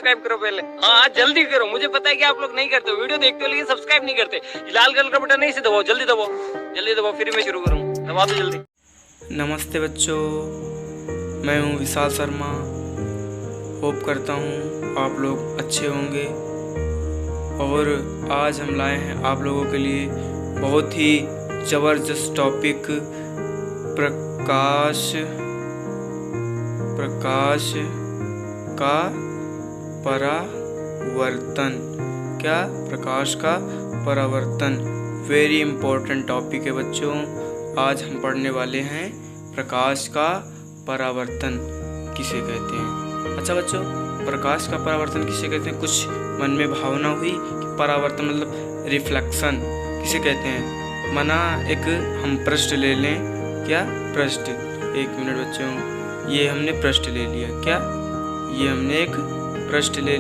Subscribe करो पहले। हाँ जल्दी करो, मुझे पता है कि आप लोग नहीं करते हो, वीडियो देखते हो लेकिन सब्सक्राइब नहीं करते। लाल कलर का बटन नहीं से दबाओ, जल्दी दबाओ, जल्दी दबाओ, फिर मैं शुरू करूँ, दबा दो जल्दी। नमस्ते बच्चों, मैं हूँ विशाल शर्मा। होप करता हूँ आप लोग अच्छे होंगे। और आज हम लाए हैं आप लोगों के लिए बहुत ही ज़बरदस्त टॉपिक, प्रकाश का परावर्तन। क्या? प्रकाश का परावर्तन। वेरी इम्पोर्टेंट टॉपिक है बच्चों। आज हम पढ़ने वाले हैं प्रकाश का परावर्तन किसे कहते हैं। अच्छा बच्चों, प्रकाश का परावर्तन किसे कहते हैं? कुछ मन में भावना हुई कि परावर्तन मतलब रिफ्लेक्शन किसे कहते हैं। मना एक हम पृष्ठ ले लें। क्या? पृष्ठ। एक मिनट बच्चों, ये हमने पृष्ठ ले लिया। क्या? ये हमने एक पृष्ठ ले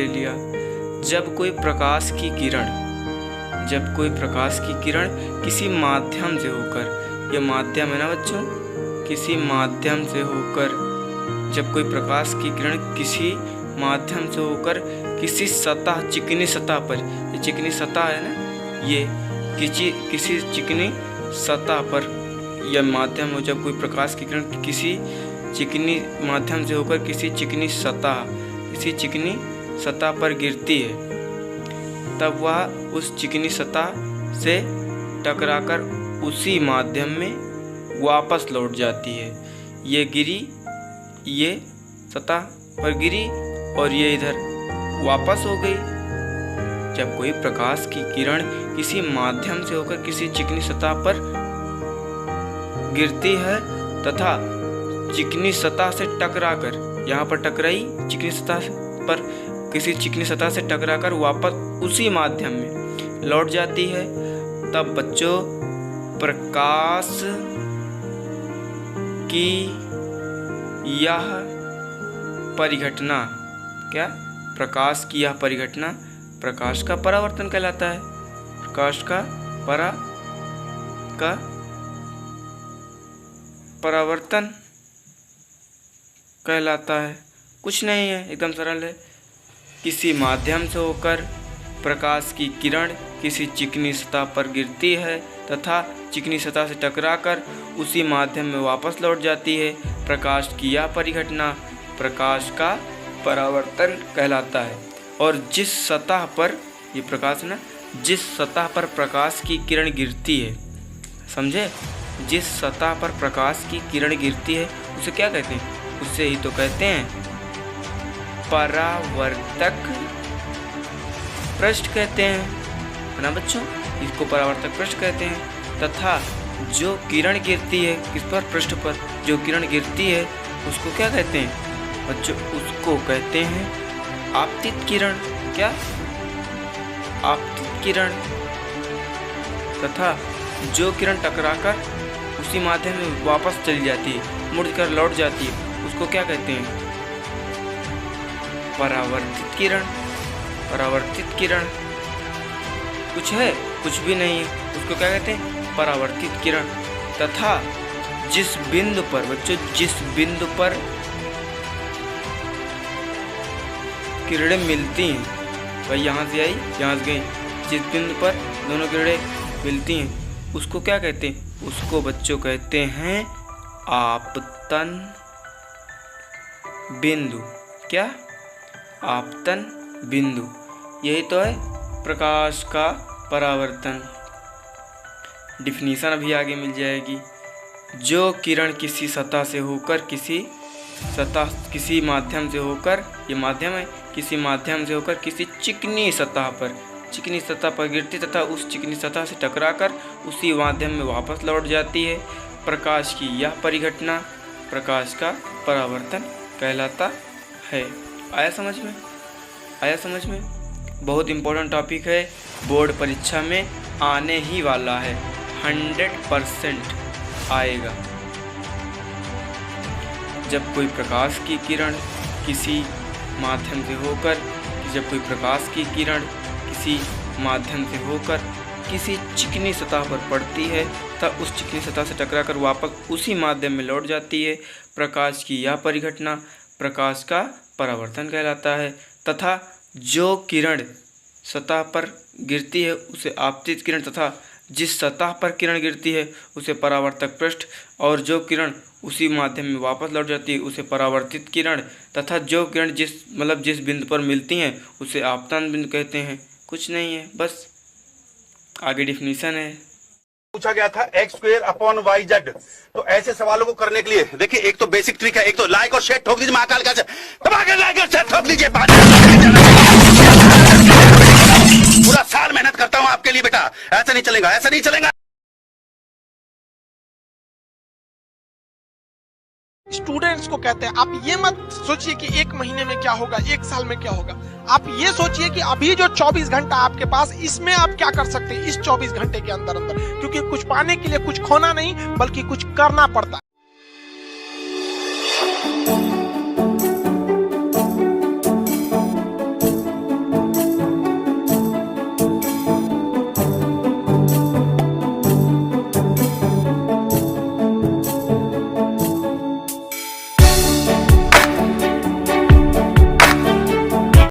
लिया। जब कोई प्रकाश की किरण किसी माध्यम से होकर, ये माध्यम है ना बच्चों, किसी माध्यम से होकर, जब कोई प्रकाश की किरण किसी माध्यम से होकर किसी सतह, चिकनी सतह पर, ये चिकनी सतह है ना, ये किसी चिकनी सतह पर यह माध्यम हो, जब कोई प्रकाश की किरण किसी चिकनी माध्यम से होकर किसी चिकनी सतह पर गिरती है, तब वह उस चिकनी सतह से टकराकर उसी माध्यम में वापस लौट जाती है। ये सतह पर गिरी और ये इधर वापस हो गई। जब कोई प्रकाश की किरण किसी माध्यम से होकर किसी चिकनी सतह पर गिरती है तथा चिकनी सतह से टकराकर, यहाँ पर टकराई चिकनी सतह पर, किसी चिकनी सतह से टकराकर वापस उसी माध्यम में लौट जाती है, तब बच्चों प्रकाश की यह परिघटना, क्या? प्रकाश की यह परिघटना प्रकाश का परावर्तन कहलाता है। प्रकाश का परावर्तन कहलाता है। कुछ नहीं है, एकदम सरल है। किसी माध्यम से होकर प्रकाश की किरण किसी चिकनी सतह पर गिरती है तथा चिकनी सतह से टकराकर उसी माध्यम में वापस लौट जाती है। प्रकाश की यह परिघटना प्रकाश का परावर्तन कहलाता है। और जिस सतह पर ये प्रकाश है ना, जिस सतह पर प्रकाश की किरण गिरती है, समझे? जिस सतह पर प्रकाश की किरण गिरती है उसे क्या कहते हैं? उसे ही तो कहते हैं परावर्तक पृष्ठ कहते हैं, है ना बच्चों? इसको परावर्तक पृष्ठ कहते हैं। तथा जो किरण गिरती है किस पर? पृष्ठ पर जो किरण गिरती है उसको क्या कहते हैं बच्चों? उसको कहते हैं आपतित किरण। क्या? आपतित किरण। तथा जो किरण टकराकर उसी माध्यम में वापस चली जाती है, मुड़कर लौट जाती है, उसको क्या कहते हैं? परावर्तित किरण। कुछ है? कुछ भी नहीं है, उसको क्या कहते हैं? परावर्तित किरण। तथा जिस बिंदु पर बच्चों, जिस बिंदु पर किरणें मिलती हैं, भाई यहाँ से आई यहाँ से गई, जिस बिंदु पर दोनों किरणें मिलती हैं उसको क्या कहते हैं? उसको बच्चों कहते हैं आपतन बिंदु। क्या? आपतन बिंदु। यही तो है प्रकाश का परावर्तन। डिफिनीशन अभी आगे मिल जाएगी। जो किरण किसी सतह से होकर किसी माध्यम से होकर, ये माध्यम है, किसी माध्यम से होकर किसी चिकनी सतह पर गिरती तथा उस चिकनी सतह से टकराकर उसी माध्यम में वापस लौट जाती है, प्रकाश की यह परिघटना प्रकाश का परावर्तन कहलाता है। आया समझ में? बहुत इम्पोर्टेंट टॉपिक है, बोर्ड परीक्षा में आने ही वाला है, 100% आएगा। जब कोई प्रकाश की किरण किसी माध्यम से होकर, किसी चिकनी सतह पर पड़ती है तब उस चिकनी सतह से टकराकर वापस उसी माध्यम में लौट जाती है, प्रकाश की यह परिघटना प्रकाश का परावर्तन कहलाता है। तथा जो किरण सतह पर गिरती है उसे आपतित किरण तथा जिस सतह पर किरण गिरती है उसे परावर्तक पृष्ठ, और जो किरण उसी माध्यम में वापस लौट जाती है उसे परावर्तित किरण, तथा जो किरण जिस बिंदु पर मिलती हैं उसे आपतन बिंदु कहते हैं। कुछ नहीं है, बस आगे डिफिनीशन है। पूछा गया था x² / yz। तो ऐसे सवालों को करने के लिए देखिए, एक तो बेसिक ट्रिक है, एक तो लाइक और शेयर ठोक दीजिए महाकाल का, दबा के लाइक और शेयर ठोक दीजिए। पूरा साल मेहनत करता हूं आपके लिए बेटा, ऐसा नहीं चलेगा, ऐसा नहीं चलेगा। स्टूडेंट्स को कहते हैं आप ये मत सोचिए कि 1 महीने में क्या होगा, 1 साल में क्या होगा। आप ये सोचिए कि अभी जो 24 घंटा आपके पास, इसमें आप क्या कर सकते हैं इस 24 घंटे के अंदर अंदर, क्योंकि कुछ पाने के लिए कुछ खोना नहीं बल्कि कुछ करना पड़ता है।